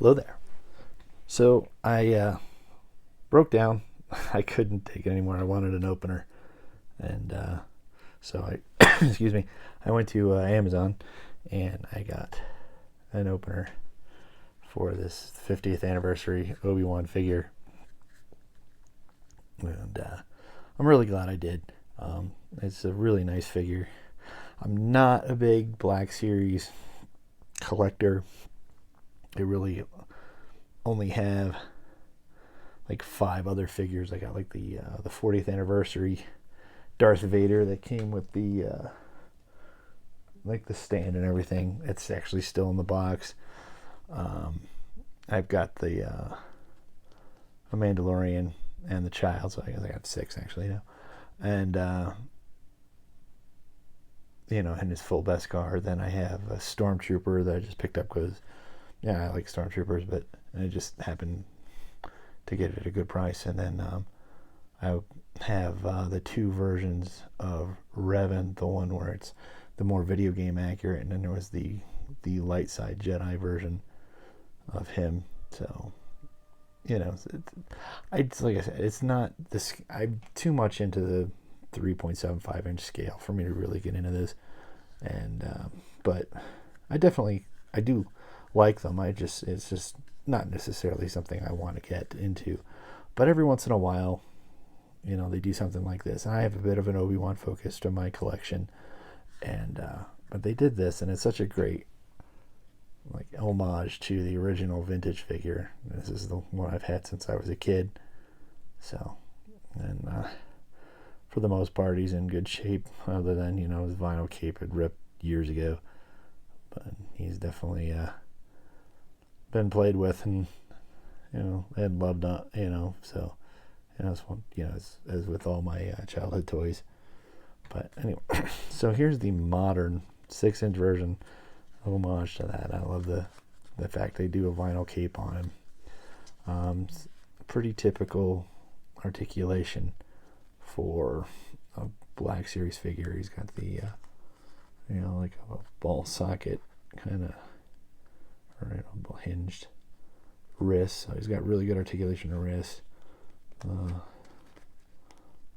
Hello there. So I broke down. I couldn't take it anymore. I wanted an opener, and so I, excuse me, I went to Amazon, and I got an opener for this 50th anniversary Obi-Wan figure, and I'm really glad I did. It's a really nice figure. I'm not a big Black Series collector. I really only have like 5 other figures. I got like the 40th anniversary Darth Vader that came with the like the stand and everything. It's actually still in the box. I've got the Mandalorian and the child, so I guess I got 6 actually now. And in his full Beskar. Then I have a Stormtrooper that I just picked up because, I like Stormtroopers, but I just happened to get it at a good price. And then I have the 2 versions of Revan, the one where it's the more video game accurate, and then there was the light side Jedi version of him. So, like I said, it's not this. I'm too much into the 3.75 inch scale for me to really get into this, and but I do like them. It's just not necessarily something I want to get into, but every once in a while, they do something like this. And I have a bit of an Obi-Wan focus to my collection, and but they did this, and it's such a great like homage to the original vintage figure. This is the one I've had since I was a kid, so, and for the most part he's in good shape, other than his vinyl cape had ripped years ago, but he's definitely been played with and and loved on, so that's one, as with all my childhood toys. But anyway, so here's the modern 6-inch version, homage to that. I love the fact they do a vinyl cape on him. Pretty typical articulation for a Black Series figure. He's got the like a ball socket kind of, or hinged wrist. So he's got really good articulation of wrist,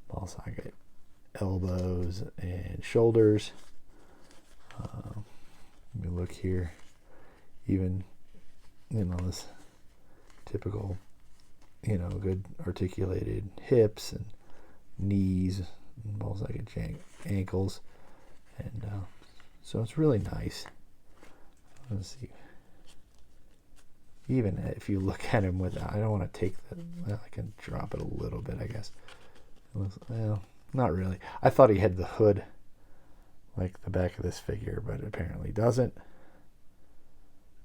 ball socket, elbows and shoulders. Let me look here. Even this typical good articulated hips and knees and ball socket ankles, and so it's really nice. Let's see. Even if you look at him with, I don't want to take that. Well, I can drop it a little bit, I guess. Well, not really. I thought he had the hood like the back of this figure, but apparently doesn't.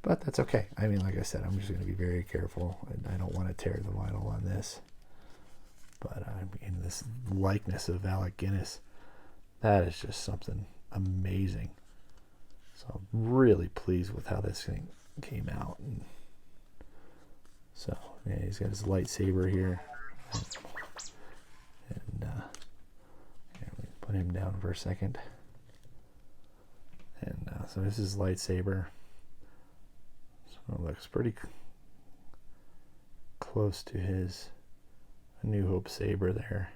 But that's okay. I mean, like I said, I'm just going to be very careful, and I don't want to tear the vinyl on this. But this likeness of Alec Guinness, that is just something amazing. So I'm really pleased with how this thing came out. And so he's got his lightsaber here, and put him down for a second. And so this is lightsaber. So it looks pretty close to his New Hope saber there.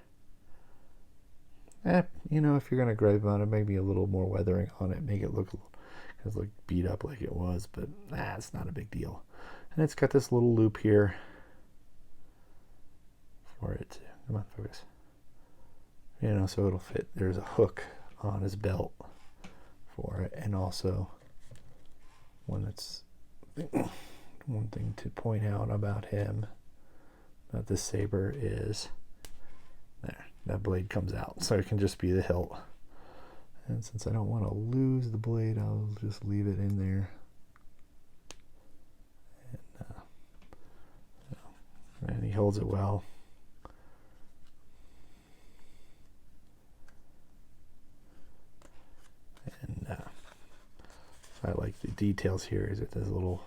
If you're going to gripe on it, maybe a little more weathering on it, make it look beat up like it was, but it's not a big deal. And it's got this little loop here for it to, come on, focus. So it'll fit. There's a hook on his belt for it, and also one thing to point out about him, about this saber, is there, that blade comes out, so it can just be the hilt. And since I don't want to lose the blade, I'll just leave it in there. And he holds it well. And I like the details here. Is it this little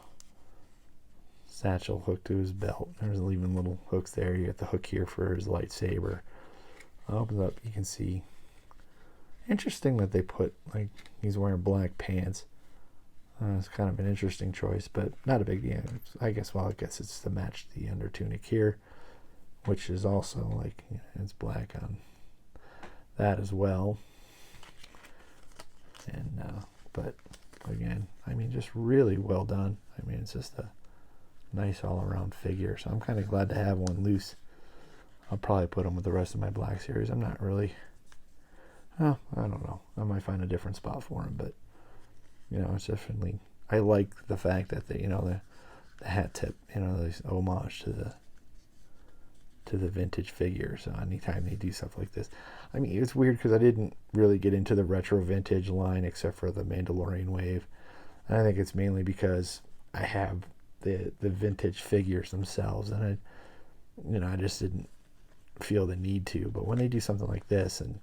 satchel hook to his belt? There's even little hooks there. You got the hook here for his lightsaber. Opens up, you can see. Interesting that they put, like, he's wearing black pants. It's kind of an interesting choice, but not a big deal. I guess it's to match the under tunic here, which is also like, it's black on that as well. And but again, I mean, just really well done. I mean, it's just a nice all-around figure. So I'm kind of glad to have one loose. I'll probably put them with the rest of my Black Series. I'm not really. I don't know. I might find a different spot for him, but it's definitely. I like the fact that the hat tip, there's homage to the vintage figure. So anytime they do stuff like this, I mean, it's weird because I didn't really get into the retro vintage line except for the Mandalorian wave. And I think it's mainly because I have the vintage figures themselves, and I just didn't feel the need to. But when they do something like this, and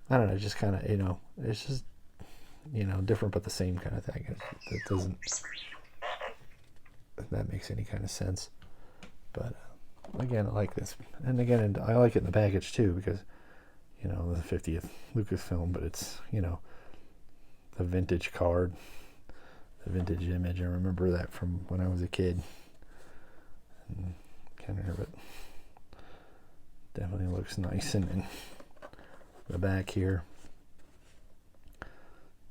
I don't know, just kind of, it's just, different but the same kind of thing. It doesn't, if that makes any kind of sense. But again, I like this. And again, I like it in the package too, because, the 50th Lucasfilm, but it's, the vintage card, the vintage image. I remember that from when I was a kid. And can't remember it. Definitely looks nice. And in the back here,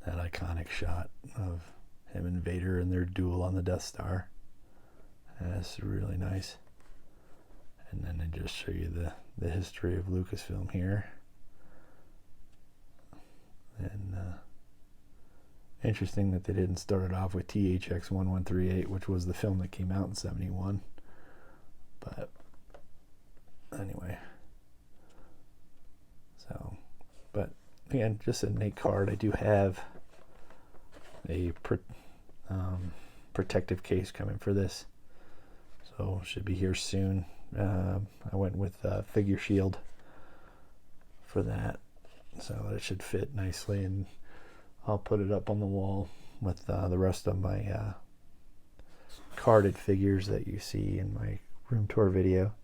that iconic shot of him and Vader in their duel on the Death Star. That's really nice. And then I just show you the history of Lucasfilm here. And interesting that they didn't start it off with THX 1138, which was the film that came out in 71. But anyway. So, but again, just a neat card. I do have a protective case coming for this, so should be here soon. I went with Figure Shield for that, so it should fit nicely, and I'll put it up on the wall with the rest of my carded figures that you see in my room tour video.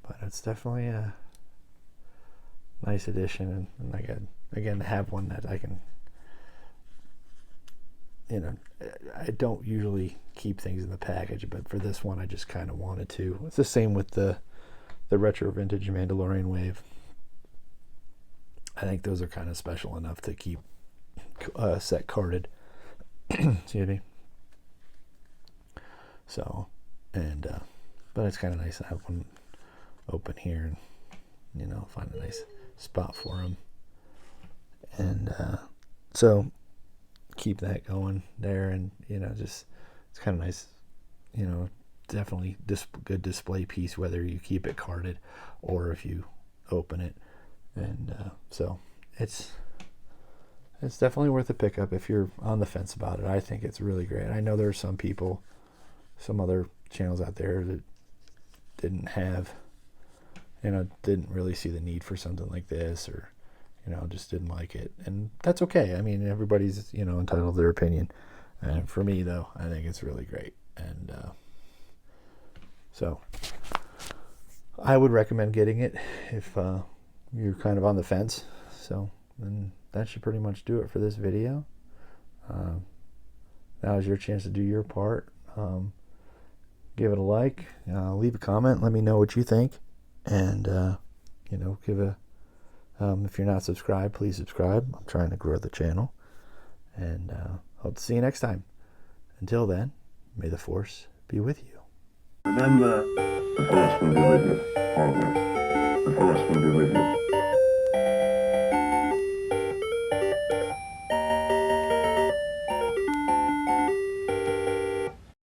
But it's definitely a nice addition, and I got, again, to have one that I can, I don't usually keep things in the package, but for this one I just kind of wanted to. It's the same with the retro vintage Mandalorian wave. I think those are kind of special enough to keep set carded. Excuse me. So, and but it's kind of nice to have one open here and find a nice spot for them. And so keep that going there, and just, it's kind of nice, definitely good display piece, whether you keep it carded or if you open it. And so it's definitely worth a pickup if you're on the fence about it. I think it's really great. I know there are some people, some other channels out there that didn't have, didn't really see the need for something like this, or just didn't like it, and that's okay. I mean, everybody's entitled to their opinion, and for me though, I think it's really great. And so I would recommend getting it if you're kind of on the fence. So then that should pretty much do it for this video. Now is your chance to do your part. Give it a like, leave a comment, let me know what you think, and give a if you're not subscribed, please subscribe. I'm trying to grow the channel, and hope to see you next time. Until then, may the Force be with you. Remember, the Force will be with you always. The Force will be with you.